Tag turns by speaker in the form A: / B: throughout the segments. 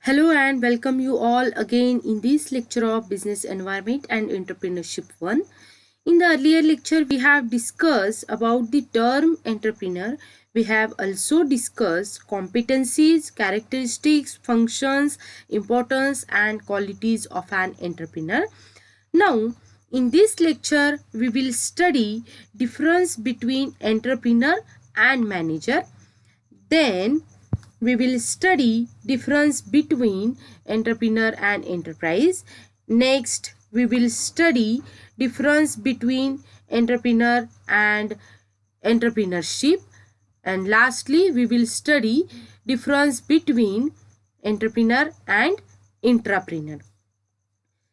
A: Hello and welcome you all again in this lecture of Business Environment and Entrepreneurship 1. In the earlier lecture, we have discussed about the term entrepreneur. We have also discussed competencies, characteristics, functions, importance and qualities of an entrepreneur. Now, in this lecture, we will study difference between entrepreneur and manager. Then we will study difference between entrepreneur and enterprise. Next, we will study difference between entrepreneur and entrepreneurship. And lastly, we will study difference between entrepreneur and intrapreneur.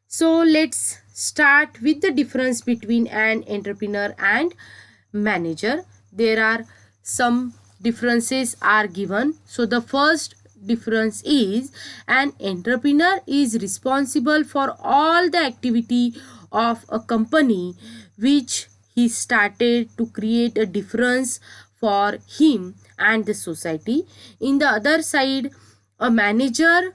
A: So let's start with the difference between an entrepreneur and manager. There are some differences are given. So the first difference is an entrepreneur is responsible for all the activity of a company which he started to create a difference for him and the society. In the other side, a manager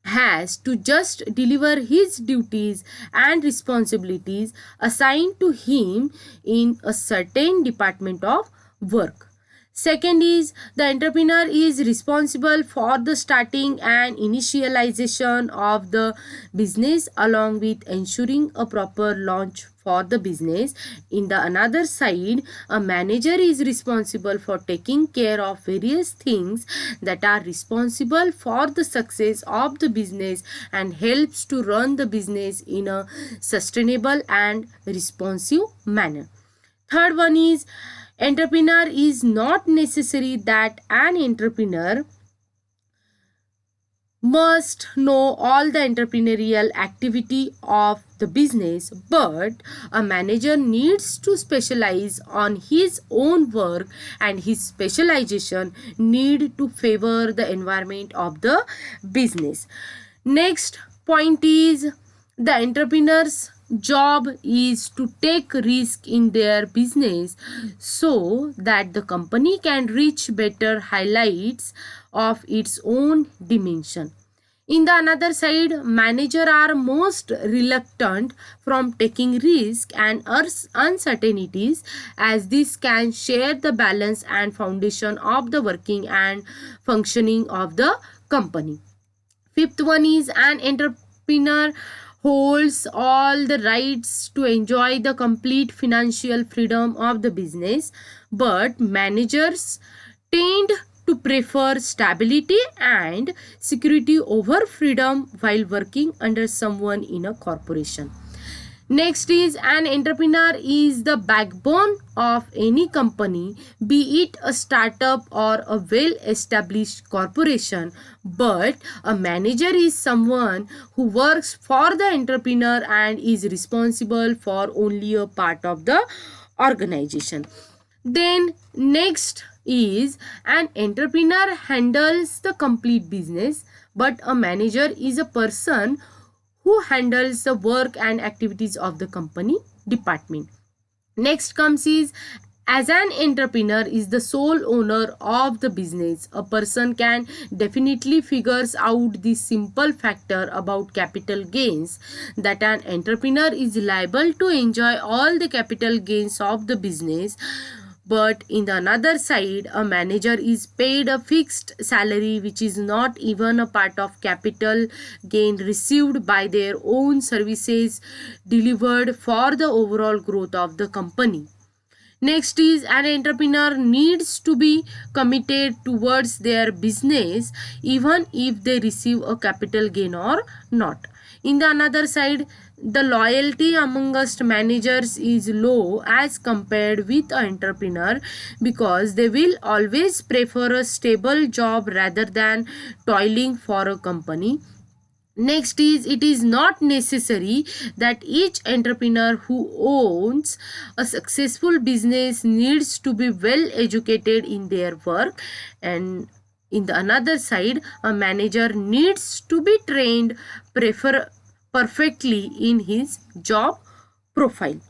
A: has to just deliver his duties and responsibilities assigned to him in a certain department of work. Second is the entrepreneur is responsible for the starting and initialization of the business along with ensuring a proper launch for the business. In the another side, a manager is responsible for taking care of various things that are responsible for the success of the business and helps to run the business in a sustainable and responsive manner. Third one is entrepreneur is not necessary that an entrepreneur must know all the entrepreneurial activity of the business, but a manager needs to specialize on his own work and his specialization need to favor the environment of the business. Next point is the entrepreneur's job is to take risk in their business so that the company can reach better highlights of its own dimension. In the another side, managers are most reluctant from taking risk and uncertainties as this can share the balance and foundation of the working and functioning of the company. Fifth one is an entrepreneur holds all the rights to enjoy the complete financial freedom of the business, but managers tend to prefer stability and security over freedom while working under someone in a corporation. Next is an entrepreneur is the backbone of any company, be it a startup or a well-established corporation. But a manager is someone who works for the entrepreneur and is responsible for only a part of the organization. Then next is an entrepreneur handles the complete business, but a manager is a person who handles the work and activities of the company department. Next comes is as an entrepreneur is the sole owner of the business. A person can definitely figures out the simple factor about capital gains that an entrepreneur is liable to enjoy all the capital gains of the business. But in the another side, a manager is paid a fixed salary which is not even a part of capital gain received by their own services delivered for the overall growth of the company. Next is an entrepreneur needs to be committed towards their business even if they receive a capital gain or not. In the another side, the loyalty amongst managers is low as compared with an entrepreneur because they will always prefer a stable job rather than toiling for a company. Next is it is not necessary that each entrepreneur who owns a successful business needs to be well educated in their work, and in the another side a manager needs to be trained perfectly in his job profile.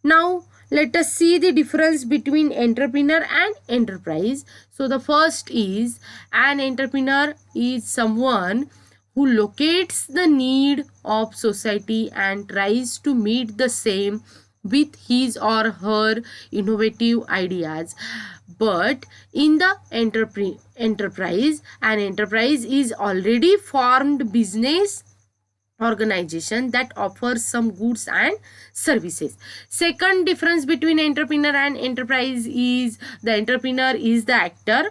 A: Now let us see the difference between entrepreneur and enterprise. So the first is an entrepreneur is someone who locates the need of society and tries to meet the same with his or her innovative ideas. But in the enterprise, an enterprise is already formed business organization that offers some goods and services. Second difference between entrepreneur and enterprise is the entrepreneur is the actor,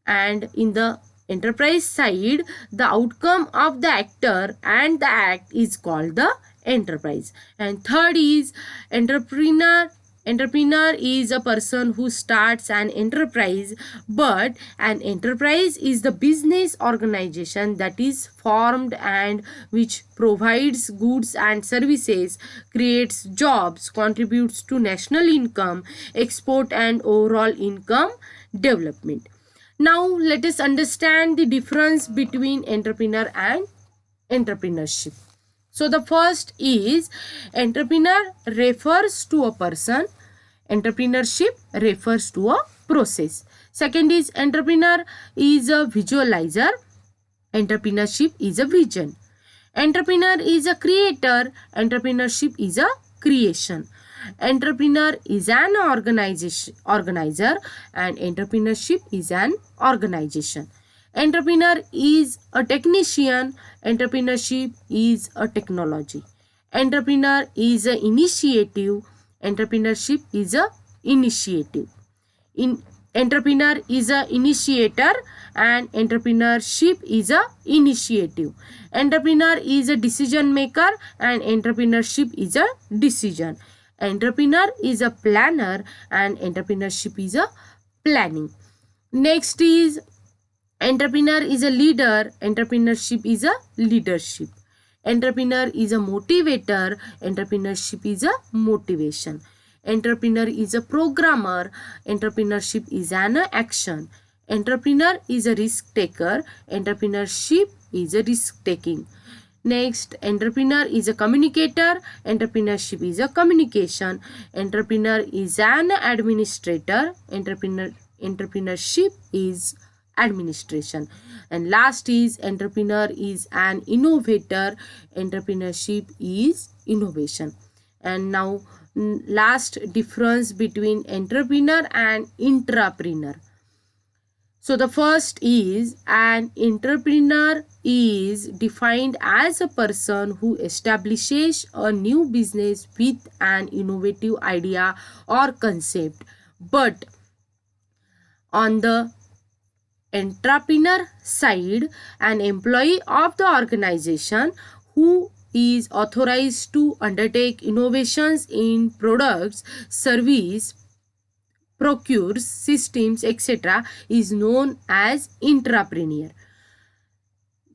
A: and in the enterprise side the outcome of the actor and the act is called the enterprise. And third is entrepreneur. Entrepreneur is a person who starts an enterprise, but an enterprise is the business organization that is formed and which provides goods and services, creates jobs, contributes to national income, export and overall income development. Now let us understand the difference between entrepreneur and entrepreneurship. So the first is entrepreneur refers to a person, entrepreneurship refers to a process. Second is entrepreneur is a visualizer, entrepreneurship is a vision. Entrepreneur is a creator, entrepreneurship is a creation. Entrepreneur is an organizer and entrepreneurship is an organization. Entrepreneur is a technician, entrepreneurship is a technology. Entrepreneur is a initiative, entrepreneurship is a initiative. Entrepreneur is a initiator and entrepreneurship is a initiative. Entrepreneur is a decision maker and entrepreneurship is a decision. Entrepreneur is a planner and entrepreneurship is a planning. Next is entrepreneur is a leader, entrepreneurship is a leadership. Entrepreneur is a motivator, entrepreneurship is a motivation. Entrepreneur is a programmer, entrepreneurship is an action. Entrepreneur is a risk taker, entrepreneurship is a risk taking. Next, entrepreneur is a communicator, entrepreneurship is a communication. Entrepreneur is an administrator, entrepreneurship is administration. And last is entrepreneur is an innovator, entrepreneurship is innovation. And now last difference between entrepreneur and intrapreneur. So the first is an entrepreneur is defined as a person who establishes a new business with an innovative idea or concept. But on the entrepreneur side, an employee of the organization who is authorized to undertake innovations in products, service, procures, systems, etc. is known as intrapreneur.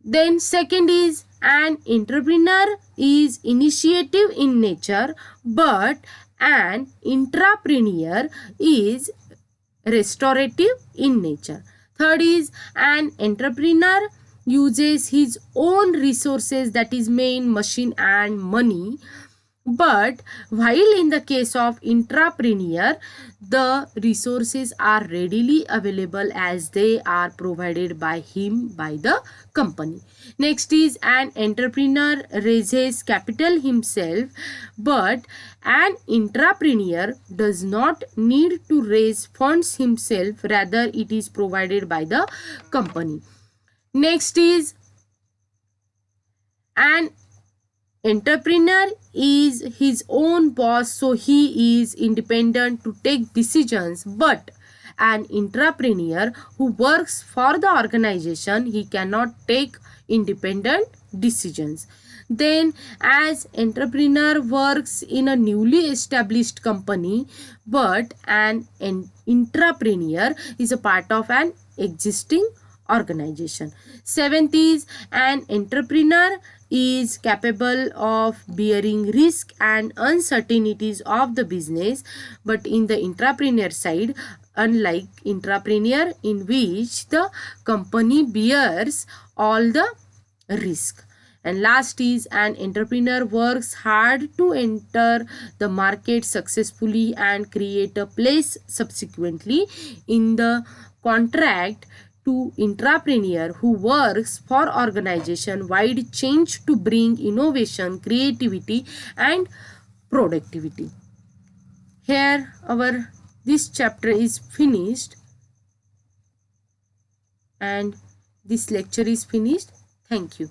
A: Then second is an entrepreneur is initiative in nature, but an intrapreneur is restorative in nature. Third is an entrepreneur uses his own resources, that is main machine and money. But while in the case of intrapreneur, the resources are readily available as they are provided by him by the company. Next is an entrepreneur raises capital himself, but an intrapreneur does not need to raise funds himself, rather it is provided by the company. Next is an entrepreneur is his own boss, so he is independent to take decisions. But an intrapreneur who works for the organization, he cannot take independent decisions. Then as entrepreneur works in a newly established company, but an intrapreneur is a part of an existing organization. Seventh is an entrepreneur is capable of bearing risk and uncertainties of the business, but in the intrapreneur side, unlike intrapreneur in which the company bears all the risk. And last is an entrepreneur works hard to enter the market successfully and create a place subsequently. In the contract to intrapreneur who works for organization wide change to bring innovation, creativity and productivity. Here our this chapter is finished and this lecture is finished. Thank you.